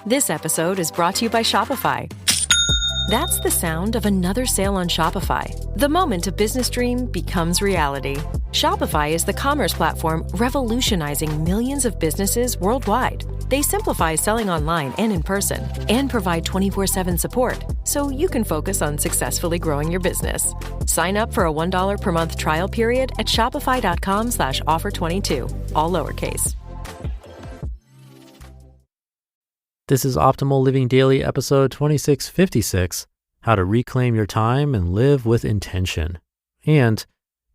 This episode is brought to you by Shopify. That's the sound of another sale on Shopify. The moment a business dream becomes reality. Shopify is the commerce platform revolutionizing millions of businesses worldwide. They simplify selling online and in person and provide 24/7 support so you can focus on successfully growing your business. Sign up for a $1 per month trial period at shopify.com/offer22, all lowercase. This is Optimal Living Daily, episode 2656, How to Reclaim Your Time and Live with Intention, and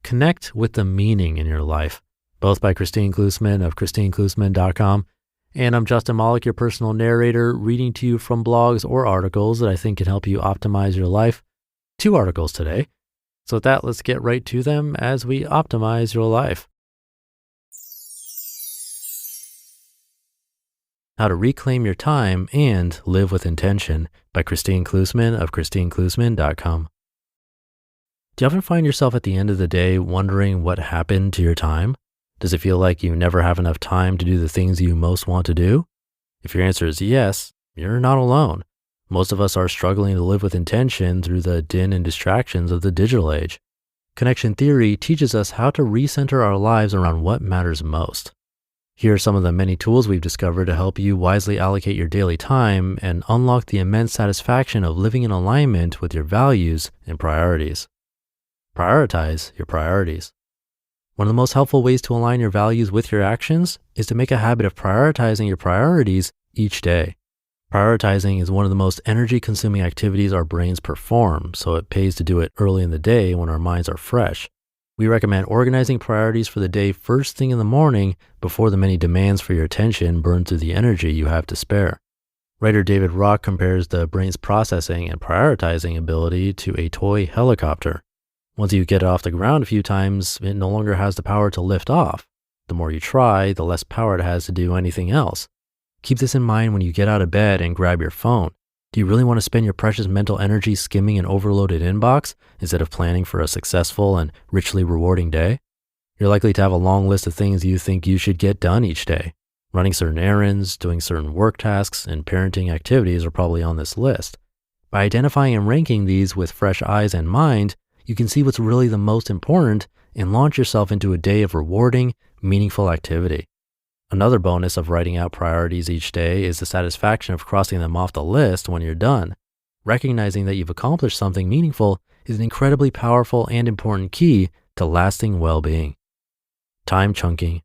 Connect with the Meaning in Your Life, both by Kristine Klussman of KristineKlussman.com. And I'm Justin Malik, your personal narrator, reading to you from blogs or articles that I think can help you optimize your life. 2 articles today. So with that, let's get right to them as we optimize your life. How to Reclaim Your Time and Live with Intention by Kristine Klussman of KristineKlussman.com. Do you often find yourself at the end of the day wondering what happened to your time? Does it feel like you never have enough time to do the things you most want to do? If your answer is yes, you're not alone. Most of us are struggling to live with intention through the din and distractions of the digital age. Connection theory teaches us how to recenter our lives around what matters most. Here are some of the many tools we've discovered to help you wisely allocate your daily time and unlock the immense satisfaction of living in alignment with your values and priorities. Prioritize your priorities. One of the most helpful ways to align your values with your actions is to make a habit of prioritizing your priorities each day. Prioritizing is one of the most energy-consuming activities our brains perform, so it pays to do it early in the day when our minds are fresh. We recommend organizing priorities for the day first thing in the morning before the many demands for your attention burn through the energy you have to spare. Writer David Rock compares the brain's processing and prioritizing ability to a toy helicopter. Once you get it off the ground a few times, it no longer has the power to lift off. The more you try, the less power it has to do anything else. Keep this in mind when you get out of bed and grab your phone. Do you really want to spend your precious mental energy skimming an overloaded inbox instead of planning for a successful and richly rewarding day? You're likely to have a long list of things you think you should get done each day. Running certain errands, doing certain work tasks, and parenting activities are probably on this list. By identifying and ranking these with fresh eyes and mind, you can see what's really the most important and launch yourself into a day of rewarding, meaningful activity. Another bonus of writing out priorities each day is the satisfaction of crossing them off the list when you're done. Recognizing that you've accomplished something meaningful is an incredibly powerful and important key to lasting well-being. Time chunking.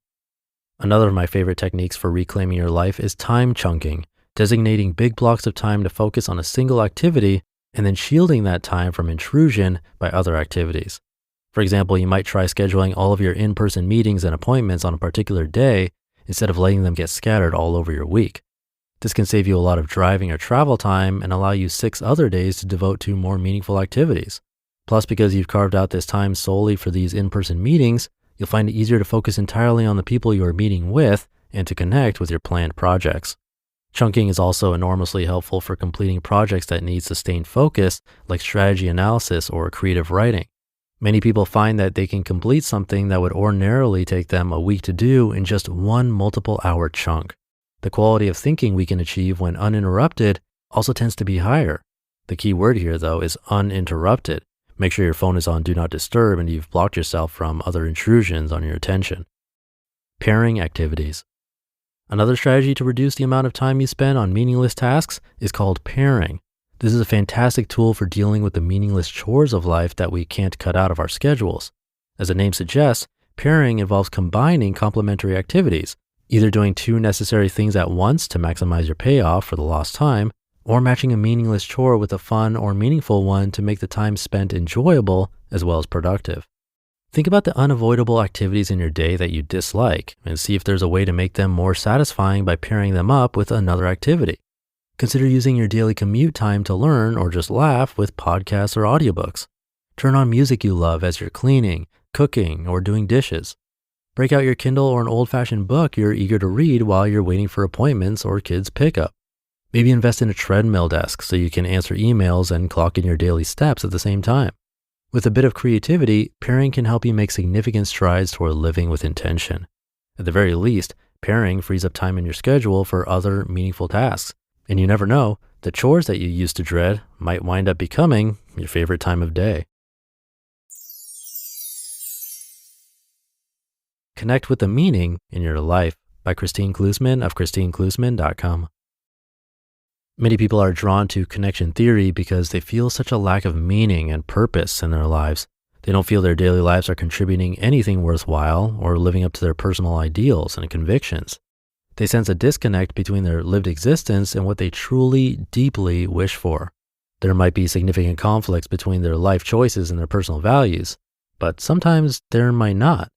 Another of my favorite techniques for reclaiming your life is time chunking, designating big blocks of time to focus on a single activity and then shielding that time from intrusion by other activities. For example, you might try scheduling all of your in-person meetings and appointments on a particular day instead of letting them get scattered all over your week. This can save you a lot of driving or travel time and allow you 6 other days to devote to more meaningful activities. Plus, because you've carved out this time solely for these in-person meetings, you'll find it easier to focus entirely on the people you are meeting with and to connect with your planned projects. Chunking is also enormously helpful for completing projects that need sustained focus, like strategy analysis or creative writing. Many people find that they can complete something that would ordinarily take them a week to do in just one multiple-hour chunk. The quality of thinking we can achieve when uninterrupted also tends to be higher. The key word here, though, is uninterrupted. Make sure your phone is on Do Not Disturb and you've blocked yourself from other intrusions on your attention. Pairing activities. Another strategy to reduce the amount of time you spend on meaningless tasks is called pairing. This is a fantastic tool for dealing with the meaningless chores of life that we can't cut out of our schedules. As the name suggests, pairing involves combining complementary activities, either doing 2 necessary things at once to maximize your payoff for the lost time, or matching a meaningless chore with a fun or meaningful one to make the time spent enjoyable as well as productive. Think about the unavoidable activities in your day that you dislike and see if there's a way to make them more satisfying by pairing them up with another activity. Consider using your daily commute time to learn or just laugh with podcasts or audiobooks. Turn on music you love as you're cleaning, cooking, or doing dishes. Break out your Kindle or an old-fashioned book you're eager to read while you're waiting for appointments or kids' pickup. Maybe invest in a treadmill desk so you can answer emails and clock in your daily steps at the same time. With a bit of creativity, pairing can help you make significant strides toward living with intention. At the very least, pairing frees up time in your schedule for other meaningful tasks. And you never know, the chores that you used to dread might wind up becoming your favorite time of day. Connect with the meaning in your life by Kristine Klussman of KristineKlussman.com. Many people are drawn to connection theory because they feel such a lack of meaning and purpose in their lives. They don't feel their daily lives are contributing anything worthwhile or living up to their personal ideals and convictions. They sense a disconnect between their lived existence and what they truly, deeply wish for. There might be significant conflicts between their life choices and their personal values, but sometimes there might not.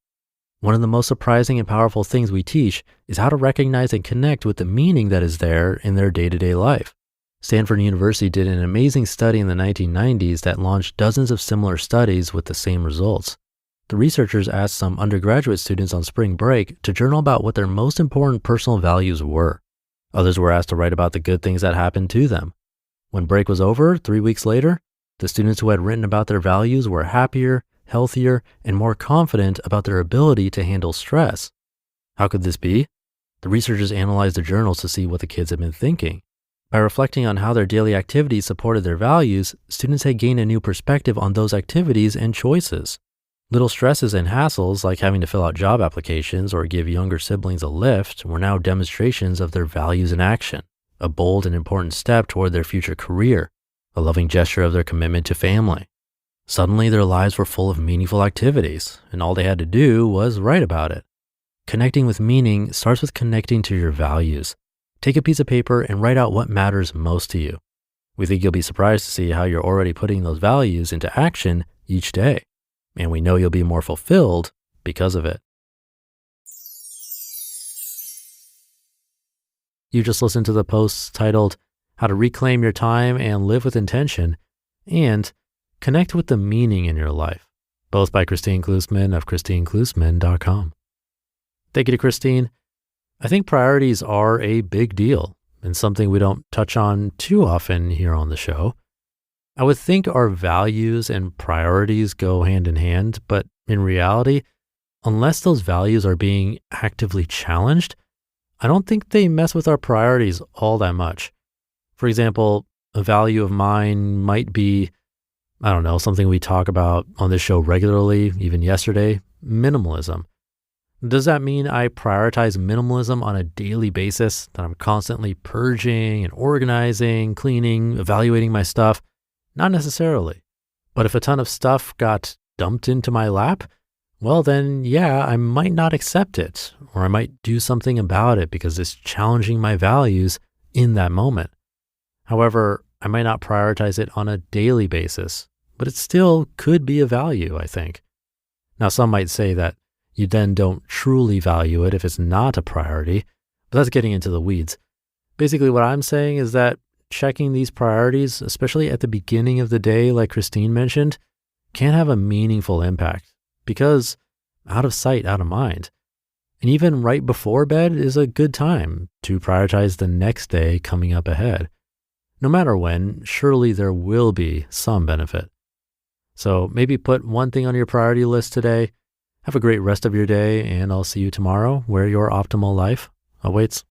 One of the most surprising and powerful things we teach is how to recognize and connect with the meaning that is there in their day-to-day life. Stanford University did an amazing study in the 1990s that launched dozens of similar studies with the same results. The researchers asked some undergraduate students on spring break to journal about what their most important personal values were. Others were asked to write about the good things that happened to them. When break was over, 3 weeks later, the students who had written about their values were happier, healthier, and more confident about their ability to handle stress. How could this be? The researchers analyzed the journals to see what the kids had been thinking. By reflecting on how their daily activities supported their values, students had gained a new perspective on those activities and choices. Little stresses and hassles like having to fill out job applications or give younger siblings a lift were now demonstrations of their values in action, a bold and important step toward their future career, a loving gesture of their commitment to family. Suddenly, their lives were full of meaningful activities, and all they had to do was write about it. Connecting with meaning starts with connecting to your values. Take a piece of paper and write out what matters most to you. We think you'll be surprised to see how you're already putting those values into action each day, and we know you'll be more fulfilled because of it. You just listened to the posts titled How to Reclaim Your Time and Live with Intention and Connect with the Meaning in Your Life, both by Kristine Klussman of KristineKlussman.com. Thank you to Kristine. I think priorities are a big deal and something we don't touch on too often here on the show. I would think our values and priorities go hand in hand, but in reality, unless those values are being actively challenged, I don't think they mess with our priorities all that much. For example, a value of mine might be, something we talk about on this show regularly, even yesterday, minimalism. Does that mean I prioritize minimalism on a daily basis, that I'm constantly purging and organizing, cleaning, evaluating my stuff? Not necessarily. But if a ton of stuff got dumped into my lap, well then, yeah, I might not accept it, or I might do something about it because it's challenging my values in that moment. However, I might not prioritize it on a daily basis, but it still could be a value, I think. Now, some might say that you then don't truly value it if it's not a priority, but that's getting into the weeds. Basically, what I'm saying is that checking these priorities, especially at the beginning of the day, like Kristine mentioned, can have a meaningful impact because out of sight, out of mind. And even right before bed is a good time to prioritize the next day coming up ahead. No matter when, surely there will be some benefit. So maybe put one thing on your priority list today. Have a great rest of your day, and I'll see you tomorrow where your optimal life awaits.